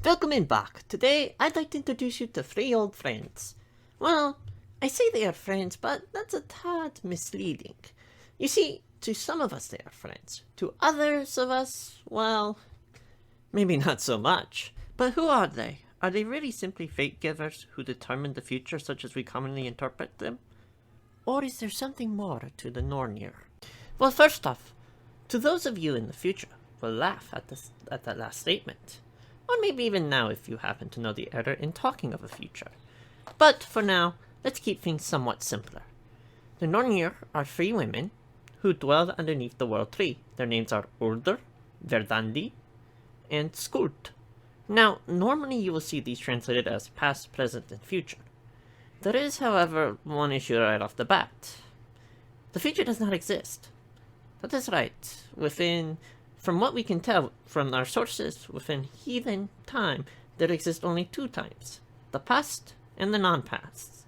Welcome back. Today, I'd like to introduce you to three old friends. Well, I say they are friends, but that's a tad misleading. You see, to some of us they are friends. To others of us, well, maybe not so much. But who are they? Are they really simply fate givers who determine the future such as we commonly interpret them? Or is there something more to the Nornir? Well, first off, to those of you in the future will laugh at that last statement. Or maybe even now if you happen to know the error in talking of a future. But for now, let's keep things somewhat simpler. The Nornir are three women who dwell underneath the world tree. Their names are Urdur, Verdandi, and Skuld. Now, normally you will see these translated as past, present, and future. There is, however, one issue right off the bat. The future does not exist. That is right. From what we can tell from our sources, within heathen time, there exist only two times, the past and the non-past.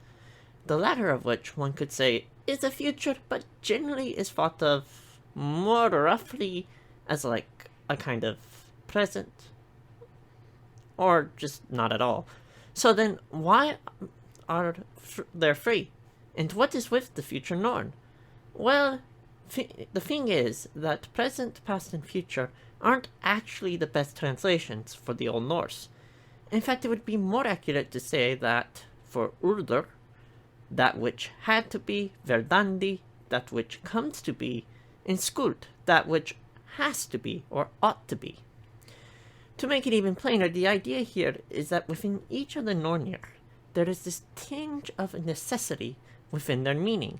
The latter of which one could say is the future, but generally is thought of more roughly as like a kind of present, or just not at all. So then, why are they free? And what is with the future Norn? Well, the thing is that present, past, and future aren't actually the best translations for the Old Norse. In fact, it would be more accurate to say that for Urdur, that which had to be, Verdandi, that which comes to be, and Skuld, that which has to be or ought to be. To make it even plainer, the idea here is that within each of the Nornir, there is this tinge of necessity within their meaning.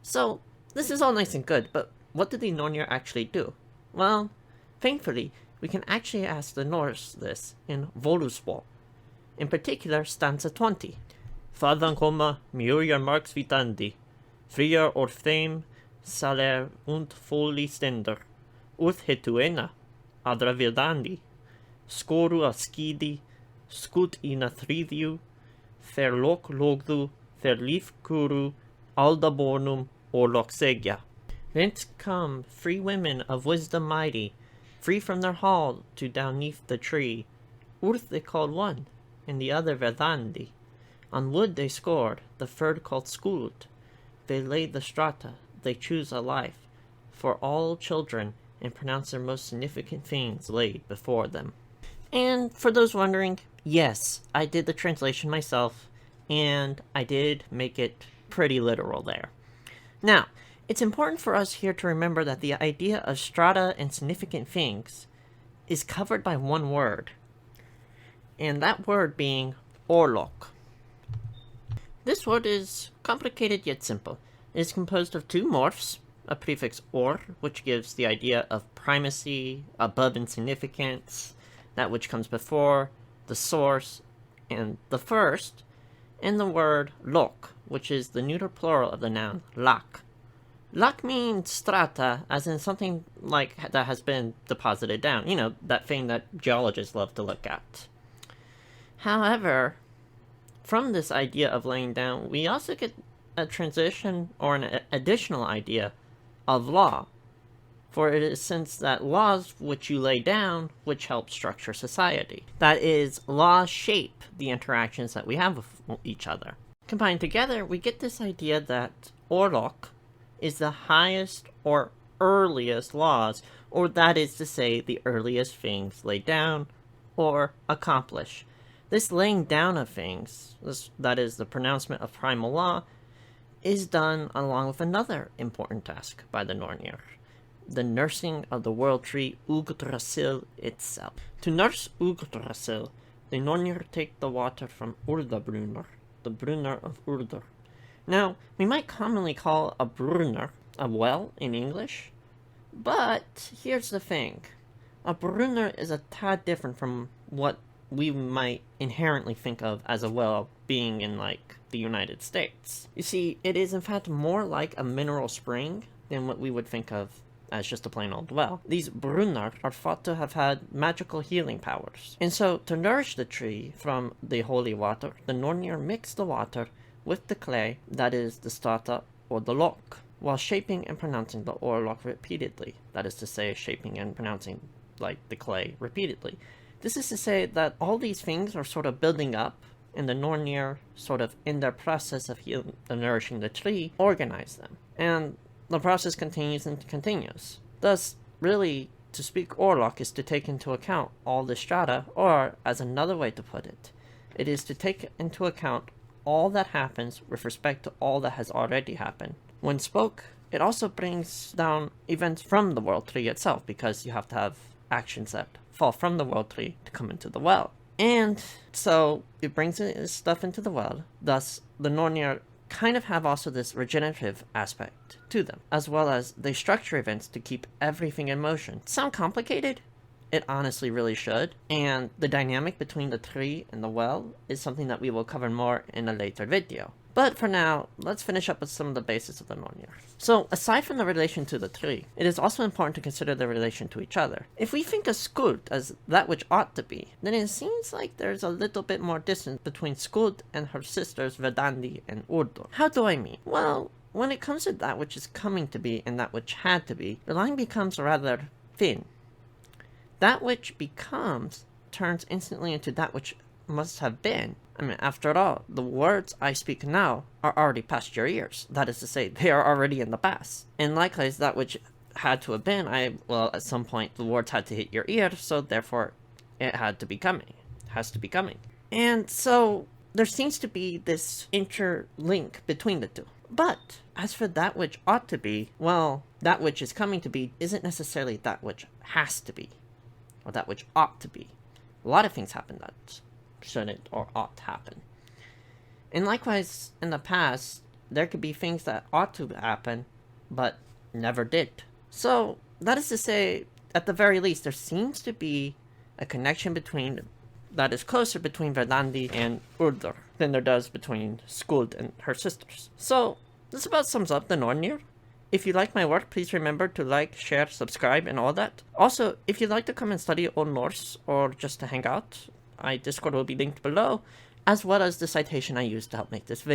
So, this is all nice and good, but what do the Nornir actually do? Well, thankfully, we can actually ask the Norse this in Volusvo. In particular, stanza 20. Fadan komma mjöjar marks vitandi, friar or fame, saler und foli ständer, uth hetuena, adra vidandi, skoru a skidi, skut ina thridiu, fer lok logdu, fer lif kuru, alda bornum, or Loxegya. Thence come free women of wisdom mighty, free from their hall to down neath the tree. Urth they called one, and the other Verdandi. On wood they scored, the third called Skuld. They laid the strata, they choose a life, for all children, and pronounce their most significant things laid before them. And for those wondering, yes, I did the translation myself, and I did make it pretty literal there. Now, it's important for us here to remember that the idea of strata and significant things is covered by one word, and that word being orlok. This word is complicated yet simple. It is composed of two morphs, a prefix or, which gives the idea of primacy, above in significance, that which comes before, the source, and the first, and the word lok, which is the neuter plural of the noun lak. Lak means strata, as in something like that has been deposited down. You know, that thing that geologists love to look at. However, from this idea of laying down, we also get a transition or an additional idea of law. For it is since that laws which you lay down, which help structure society. That is, laws shape the interactions that we have with each other. Combined together, we get this idea that Orlok is the highest or earliest laws, or that is to say, the earliest things laid down or accomplish. This laying down of things, that is, the pronouncement of primal law, is done along with another important task by the Nornir, the nursing of the world tree Yggdrasil itself. To nurse Yggdrasil, the Nornir take the water from Urdabrunner, the Brunner of Urdur. Now, we might commonly call a Brunner a well in English, but here's the thing. A Brunner is a tad different from what we might inherently think of as a well being in, like, the United States. You see, it is in fact more like a mineral spring than what we would think of as just a plain old well. These brunnar are thought to have had magical healing powers. And so, to nourish the tree from the holy water, the Nornir mix the water with the clay, that is, the strata or the lok, while shaping and pronouncing the orlok repeatedly, that is to say, shaping and pronouncing, like, the clay repeatedly. This is to say that all these things are sort of building up, and the Nornir, sort of in their process of nourishing the tree, organize them. And the process continues and continues. Thus, really, to speak Orlok is to take into account all the strata, or, as another way to put it, it is to take into account all that happens with respect to all that has already happened. When spoke, it also brings down events from the world tree itself, because you have to have actions that fall from the world tree to come into the well. And so it brings stuff into the well. Thus, the Nornir kind of have also this regenerative aspect to them, as well as they structure events to keep everything in motion. Sound complicated? It honestly really should. And the dynamic between the tree and the well is something that we will cover more in a later video. But for now, let's finish up with some of the basics of the Nornir. So, aside from the relation to the tree, it is also important to consider the relation to each other. If we think of Skuld as that which ought to be, then it seems like there's a little bit more distance between Skuld and her sisters Verdandi and Urdur. How do I mean? Well, when it comes to that which is coming to be and that which had to be, the line becomes rather thin. That which becomes turns instantly into that which must have been. I mean, after all, the words I speak now are already past your ears. That is to say, they are already in the past. And likewise, that which had to have been, at some point, the words had to hit your ear, so therefore, it had to be coming. Has to be coming. And so, there seems to be this interlink between the two. But, as for that which ought to be, well, that which is coming to be isn't necessarily that which has to be, or that which ought to be. A lot of things happen that shouldn't or ought to happen. And likewise, in the past, there could be things that ought to happen, but never did. So, that is to say, at the very least, there seems to be a connection that is closer between Verdandi and Urdur than there does between Skuld and her sisters. So, this about sums up the Nornir. If you like my work, please remember to like, share, subscribe, and all that. Also, if you'd like to come and study Old Norse, or just to hang out, my Discord will be linked below, as well as the citation I used to help make this video.